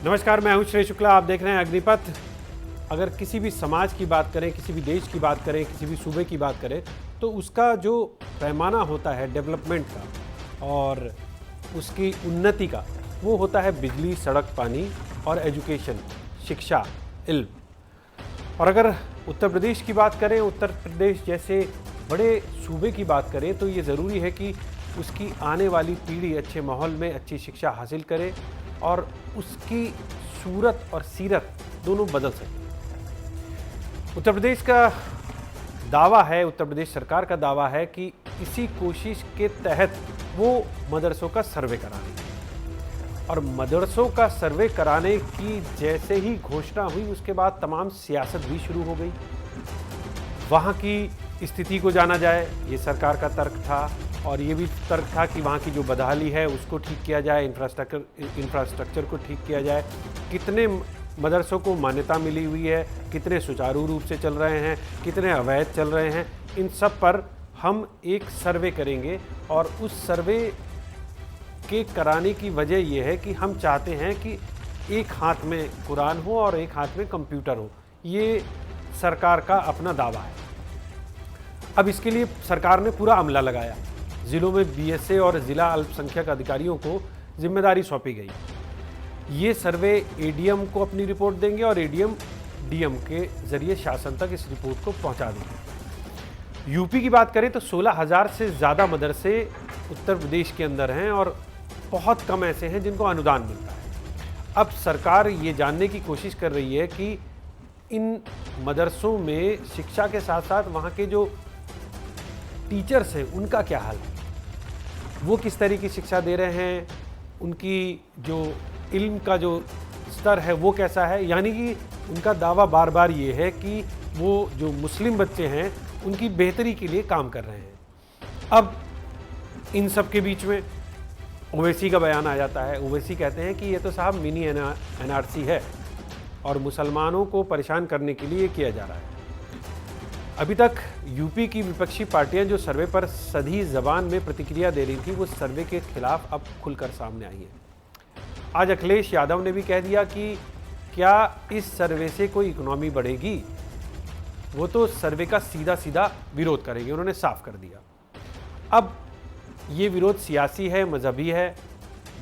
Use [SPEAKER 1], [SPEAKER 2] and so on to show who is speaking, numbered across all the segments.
[SPEAKER 1] नमस्कार, मैं हूं श्री शुक्ला। आप देख रहे हैं अग्निपथ। अगर किसी भी समाज की बात करें, किसी भी देश की बात करें, किसी भी सूबे की बात करें, तो उसका जो पैमाना होता है डेवलपमेंट का और उसकी उन्नति का, वो होता है बिजली, सड़क, पानी और एजुकेशन, शिक्षा, इल्म। और अगर उत्तर प्रदेश की बात करें, उत्तर प्रदेश जैसे बड़े सूबे की बात करें, तो ये ज़रूरी है कि उसकी आने वाली पीढ़ी अच्छे माहौल में अच्छी शिक्षा हासिल करे और उसकी सूरत और सीरत दोनों बदल सके। उत्तर प्रदेश का दावा है, उत्तर प्रदेश सरकार का दावा है कि इसी कोशिश के तहत वो मदरसों का सर्वे करा रही है। और मदरसों का सर्वे कराने की जैसे ही घोषणा हुई, उसके बाद तमाम सियासत भी शुरू हो गई। वहाँ की स्थिति को जाना जाए, ये सरकार का तर्क था। और ये भी तर्क था कि वहाँ की जो बदहाली है उसको ठीक किया जाए, इंफ्रास्ट्रक्चर को ठीक किया जाए। कितने मदरसों को मान्यता मिली हुई है, कितने सुचारू रूप से चल रहे हैं, कितने अवैध चल रहे हैं, इन सब पर हम एक सर्वे करेंगे। और उस सर्वे के कराने की वजह यह है कि हम चाहते हैं कि एक हाथ में कुरान हो और एक हाथ में कंप्यूटर हो। ये सरकार का अपना दावा है। अब इसके लिए सरकार ने पूरा अमला लगाया। ज़िलों में बीएसए और ज़िला अल्पसंख्यक अधिकारियों को जिम्मेदारी सौंपी गई। ये सर्वे एडीएम को अपनी रिपोर्ट देंगे और एडीएम डीएम के जरिए शासन तक इस रिपोर्ट को पहुंचा देंगे। यूपी की बात करें तो 16,000 से ज़्यादा मदरसे उत्तर प्रदेश के अंदर हैं और बहुत कम ऐसे हैं जिनको अनुदान मिलता है। अब सरकार ये जानने की कोशिश कर रही है कि इन मदरसों में शिक्षा के साथ साथ वहाँ के जो टीचर्स हैं उनका क्या हाल है, वो किस तरह की शिक्षा दे रहे हैं, उनकी जो इल्म का जो स्तर है वो कैसा है। यानी कि उनका दावा बार बार ये है कि वो जो मुस्लिम बच्चे हैं उनकी बेहतरी के लिए काम कर रहे हैं। अब इन सब के बीच में ओवैसी का बयान आ जाता है। ओवैसी कहते हैं कि ये तो साहब मिनी एनआरसी है और मुसलमानों को परेशान करने के लिए किया जा रहा है। अभी तक यूपी की विपक्षी पार्टियां जो सर्वे पर सधी जबान में प्रतिक्रिया दे रही थी, वो सर्वे के खिलाफ अब खुलकर सामने आई है। आज अखिलेश यादव ने भी कह दिया कि क्या इस सर्वे से कोई इकोनॉमी बढ़ेगी। वो तो सर्वे का सीधा सीधा विरोध करेंगे, उन्होंने साफ कर दिया। अब ये विरोध सियासी है, मजहबी है।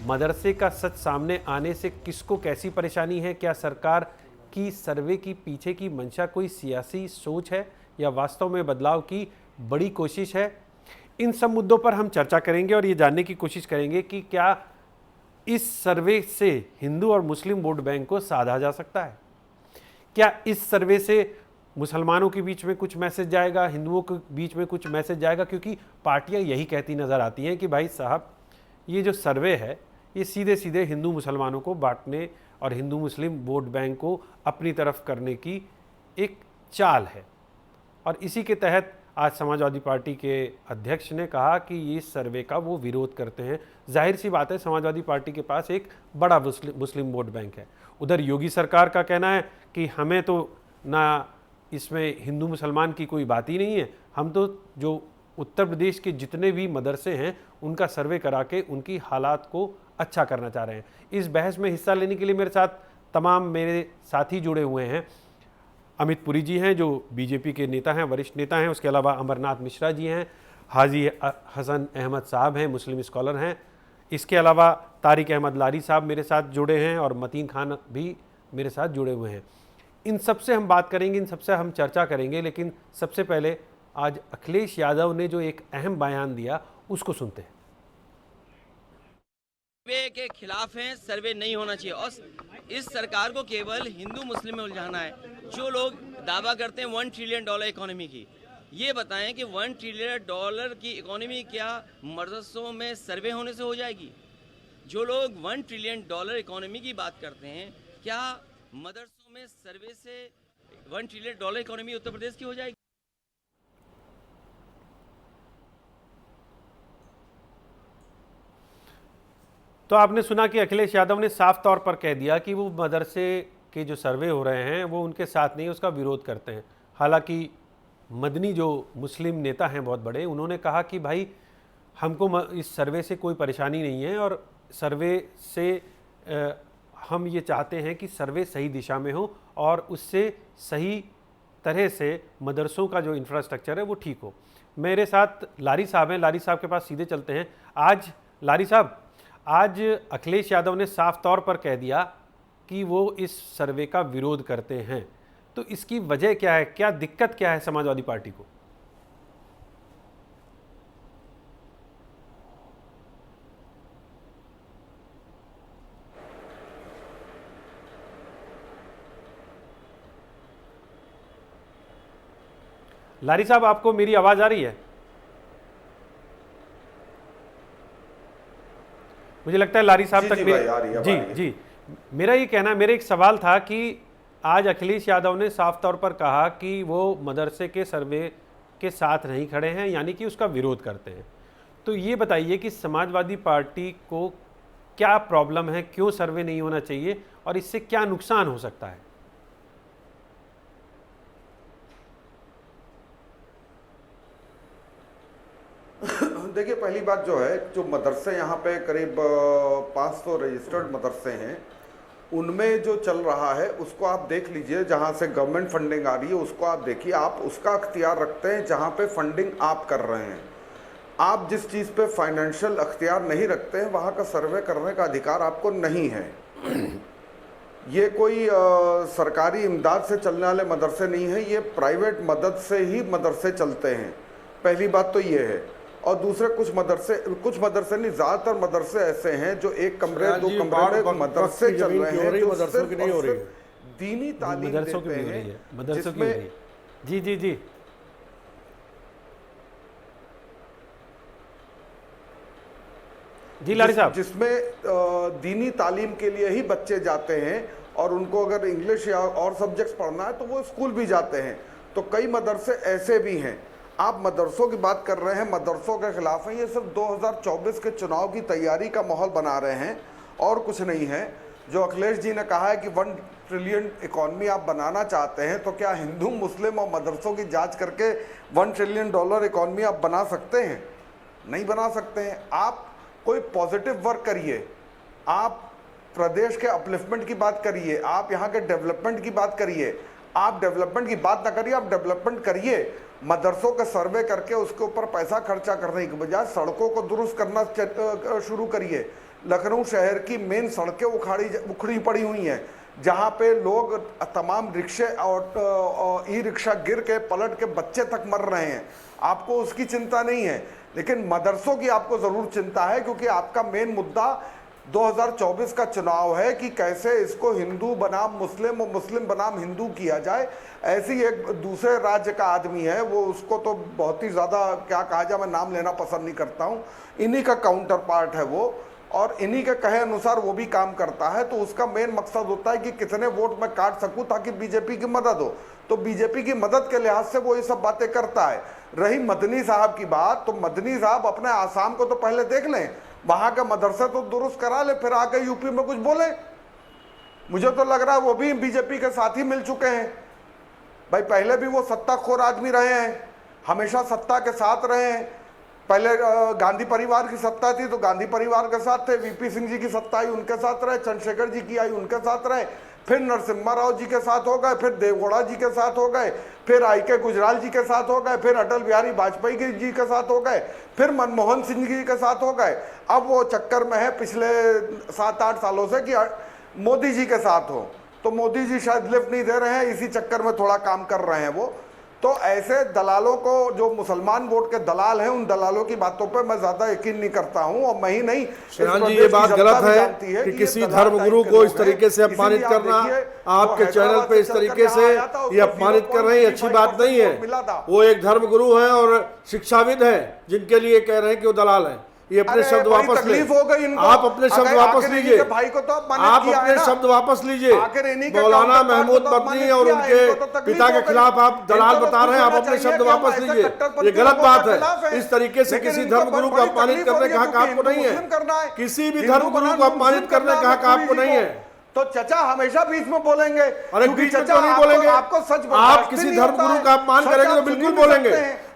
[SPEAKER 1] मदरसे का सच सामने आने से किसको कैसी परेशानी है, क्या सरकार की सर्वे की पीछे की मंशा कोई सियासी सोच है या वास्तव में बदलाव की बड़ी कोशिश है, इन सब मुद्दों पर हम चर्चा करेंगे और ये जानने की कोशिश करेंगे कि क्या इस सर्वे से हिंदू और मुस्लिम वोट बैंक को साधा जा सकता है। क्या इस सर्वे से मुसलमानों के बीच में कुछ मैसेज जाएगा, हिंदुओं के बीच में कुछ मैसेज जाएगा। क्योंकि पार्टियां यही कहती नज़र आती हैं कि भाई साहब, ये जो सर्वे है ये सीधे सीधे हिंदू मुसलमानों को बांटने और हिंदू मुस्लिम वोट बैंक को अपनी तरफ करने की एक चाल है। और इसी के तहत आज समाजवादी पार्टी के अध्यक्ष ने कहा कि इस सर्वे का वो विरोध करते हैं। जाहिर सी बात है, समाजवादी पार्टी के पास एक बड़ा मुस्लिम वोट बैंक है। उधर योगी सरकार का कहना है कि हमें तो ना इसमें हिंदू मुसलमान की कोई बात ही नहीं है, हम तो जो उत्तर प्रदेश के जितने भी मदरसे हैं उनका सर्वे करा के उनकी हालात को अच्छा करना चाह रहे हैं। इस बहस में हिस्सा लेने के लिए मेरे साथ तमाम मेरे साथी जुड़े हुए हैं। अमित पुरी जी हैं जो बीजेपी के नेता हैं, वरिष्ठ नेता हैं। उसके अलावा अमरनाथ मिश्रा जी हैं, हाजी हसन अहमद साहब हैं, मुस्लिम स्कॉलर हैं। इसके अलावा तारिक अहमद लारी साहब मेरे साथ जुड़े हैं और मतीन खान भी मेरे साथ जुड़े हुए हैं। इन सबसे हम बात करेंगे, इन सबसे हम चर्चा करेंगे। लेकिन सबसे पहले आज अखिलेश यादव ने जो एक अहम बयान दिया उसको सुनते हैं।
[SPEAKER 2] सर्वे के खिलाफ हैं, सर्वे नहीं होना चाहिए और इस सरकार को केवल हिंदू मुस्लिम में उलझाना है। जो लोग दावा करते हैं $1 ट्रिलियन इकोनॉमी की, ये बताएं कि $1 ट्रिलियन की इकोनॉमी क्या मदरसों में सर्वे होने से हो जाएगी? जो लोग $1 ट्रिलियन इकोनॉमी की बात करते हैं, क्या मदरसों में सर्वे से $1 ट्रिलियन इकोनॉमी उत्तर प्रदेश की हो जाएगी?
[SPEAKER 1] तो आपने सुना कि अखिलेश यादव ने साफ तौर पर कह दिया कि वो मदरसे के जो सर्वे हो रहे हैं वो उनके साथ नहीं, उसका विरोध करते हैं। हालांकि मदनी जो मुस्लिम नेता हैं बहुत बड़े, उन्होंने कहा कि भाई हमको इस सर्वे से कोई परेशानी नहीं है और सर्वे से हम ये चाहते हैं कि सर्वे सही दिशा में हो और उससे सही तरह से मदरसों का जो इंफ्रास्ट्रक्चर है वो ठीक हो। मेरे साथ लारी साहब हैं, लारी साहब के पास सीधे चलते हैं। आज लारी साहब, आज अखिलेश यादव ने साफ तौर पर कह दिया कि वो इस सर्वे का विरोध करते हैं, तो इसकी वजह क्या है, क्या दिक्कत क्या है समाजवादी पार्टी को? लारी साहब, आपको मेरी आवाज आ रही है? मुझे लगता है लारी साहब तक जी, मेरा ये कहना, मेरा एक सवाल था कि आज अखिलेश यादव ने साफ तौर पर कहा कि वो मदरसे के सर्वे के साथ नहीं खड़े हैं, यानी कि उसका विरोध करते हैं। तो ये बताइए कि समाजवादी पार्टी को क्या प्रॉब्लम है, क्यों सर्वे नहीं होना चाहिए और इससे क्या नुकसान हो सकता है?
[SPEAKER 3] देखिए, पहली बात जो है, जो मदरसे यहाँ पे करीब 500 रजिस्टर्ड मदरसे हैं, उनमें जो चल रहा है उसको आप देख लीजिए। जहाँ से गवर्नमेंट फंडिंग आ रही है उसको आप देखिए, आप उसका अख्तियार रखते हैं जहाँ पे फंडिंग आप कर रहे हैं। आप जिस चीज़ पे फाइनेंशियल अख्तियार नहीं रखते हैं वहाँ का सर्वे करने का अधिकार आपको नहीं है। ये कोई सरकारी इमदाद से चलने वाले मदरसे नहीं है, ये प्राइवेट मदद से ही मदरसे चलते हैं। पहली बात तो ये है। और दूसरे कुछ मदरसे नहीं, ज़्यादातर मदरसे ऐसे हैं जो एक कमरे दो कमरे में मदरसे चल रहे हैं जो
[SPEAKER 4] मदरसों की नहीं हो रही है,
[SPEAKER 3] दीनी तालीम
[SPEAKER 1] मदरसों की
[SPEAKER 3] देते
[SPEAKER 1] भी हो रही है,
[SPEAKER 3] हैं,
[SPEAKER 1] मदरसों की हो रही है। जी जी जी जी लारी साहब,
[SPEAKER 3] जिसमें दीनी तालीम के लिए ही बच्चे जाते हैं और उनको अगर इंग्लिश या और सब्जेक्ट्स पढ़ना है तो वो स्कूल भी जाते हैं। तो कई मदरसे ऐसे भी हैं। आप मदरसों की बात कर रहे हैं, मदरसों के खिलाफ हैं, ये सिर्फ 2024 के चुनाव की तैयारी का माहौल बना रहे हैं और कुछ नहीं है। जो अखिलेश जी ने कहा है कि 1 ट्रिलियन इकॉनमी आप बनाना चाहते हैं, तो क्या हिंदू मुस्लिम और मदरसों की जांच करके $1 ट्रिलियन इकॉनमी आप बना सकते हैं? नहीं बना सकते हैं। आप कोई पॉजिटिव वर्क करिए, आप प्रदेश के अपलिफ्टमेंट की बात करिए, आप यहाँ के डेवलपमेंट की बात करिए। आप डेवलपमेंट की बात ना करिए, आप डेवलपमेंट करिए। मदरसों का सर्वे करके उसके ऊपर पैसा खर्चा करने के बजाय सड़कों को दुरुस्त करना शुरू करिए। लखनऊ शहर की मेन सड़कें उखड़ी पड़ी हुई हैं, जहाँ पे लोग तमाम रिक्शे और ई रिक्शा गिर के पलट के बच्चे तक मर रहे हैं। आपको उसकी चिंता नहीं है, लेकिन मदरसों की आपको ज़रूर चिंता है, क्योंकि आपका मेन मुद्दा 2024 का चुनाव है कि कैसे इसको हिंदू बनाम मुस्लिम और मुस्लिम बनाम हिंदू किया जाए। ऐसी एक दूसरे राज्य का आदमी है, वो उसको तो बहुत ही ज़्यादा क्या कहा जाए, मैं नाम लेना पसंद नहीं करता हूँ, इन्हीं का काउंटर पार्ट है वो, और इन्हीं के कहे अनुसार वो भी काम करता है। तो उसका मेन मकसद होता है कि कितने वोट मैं काट सकूं ताकि बीजेपी की मदद हो। तो बीजेपी की मदद के लिहाज से वो ये सब बातें करता है। रही मदनी साहब की बात, तो मदनी साहब अपने आसाम को तो पहले देख लें, वहां का मदरसा तो दुरुस्त करा ले, फिर आके यूपी में कुछ बोले। मुझे तो लग रहा है वो भी बीजेपी के साथ ही मिल चुके हैं। भाई पहले भी वो सत्ताखोर आदमी रहे हैं, हमेशा सत्ता के साथ रहे हैं। पहले गांधी परिवार की सत्ता थी तो गांधी परिवार के साथ थे, वीपी सिंह जी की सत्ता आई उनके साथ रहे, चंद्रशेखर जी की आई उनके साथ रहे, फिर नरसिम्हा राव जी के साथ हो गए, फिर देवगौड़ा जी के साथ हो गए, फिर आई.के. गुजराल जी के साथ हो गए, फिर अटल बिहारी वाजपेयी जी के साथ हो गए, फिर मनमोहन सिंह जी के साथ हो गए। अब वो चक्कर में है पिछले 7-8 सालों से कि मोदी जी के साथ हो, तो मोदी जी शायद लिफ्ट नहीं दे रहे हैं, इसी चक्कर में थोड़ा काम कर रहे हैं वो। तो ऐसे दलालों को, जो मुसलमान वोट के दलाल हैं, उन दलालों की बातों पे मैं ज्यादा यकीन नहीं करता हूं। और मैं ही नहीं,
[SPEAKER 4] शेरान जी, ये बात गलत है कि किसी धर्मगुरु को इस तरीके से अपमानित करना। आपके चैनल पे इस तरीके से ये अपमानित कर रहे हैं, अच्छी बात नहीं है। वो एक धर्मगुरु है और शिक्षाविद है, जिनके लिए कह रहे हैं कि वो दलाल है। ये अपने शब्द वापस ले, आप अपने शब्द वापस लीजिए,
[SPEAKER 3] भाई को तो
[SPEAKER 4] आप अपने शब्द वापस लीजिए। मौलाना महमूद मदनी और उनके पिता के खिलाफ आप दलाल बता रहे हैं, आप अपने शब्द वापस लीजिए। ये गलत बात है। इस तरीके से किसी धर्मगुरु को अपमानित करने का हक आपको नहीं है। किसी भी धर्मगुरु को अपमानित करने का हक आपको नहीं है।
[SPEAKER 3] तो चचा हमेशा बीच में बोलेंगे।
[SPEAKER 4] अरे बीच में क्यों नहीं बोलेंगे?
[SPEAKER 3] आपको सच
[SPEAKER 4] आप किसी धर्मगुरु का अपमान करेंगे तो बिल्कुल बोलेंगे।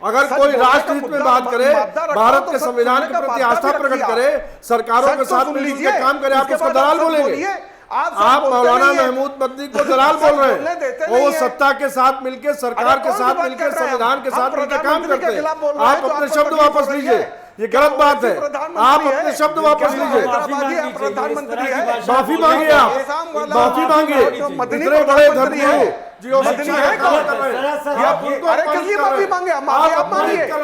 [SPEAKER 4] अगर कोई राष्ट्रहित में बात करे, भारत के संविधान के प्रति आस्था प्रकट करे, सरकारों के साथ मिलकर काम करे, आप उसको दलाल बोलेंगे? आप मौलाना महमूद बद्री को दलाल बोल रहे हैं। वो सत्ता के साथ मिलकर, सरकार के साथ मिलकर, संविधान के साथ मिलकर काम करते हैं। आप अपने शब्द वापस लीजिए, ये गलत बात है। आप अपने शब्द वापस लीजिए,
[SPEAKER 3] प्रधानमंत्री है,
[SPEAKER 4] माफी मांगिए, आप माफी मांगिए। इतने बड़े धर्मगुरु जो शिक्षा है काम कर रहे हैं, आप उनको
[SPEAKER 3] किसी माफी मांगे, आप मांगिए,
[SPEAKER 4] गलत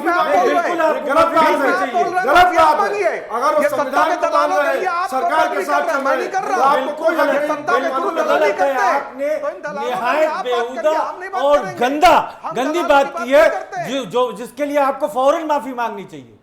[SPEAKER 4] बात है, गलत बात है। अगर वो संविधान को मान रहे हैं, सरकार के साथ चल रहे हैं, तो आपको कोई
[SPEAKER 5] आपने निहायत बेहुदा और गंदी बात की है, जो जिसके लिए आपको फौरन माफी मांगनी चाहिए।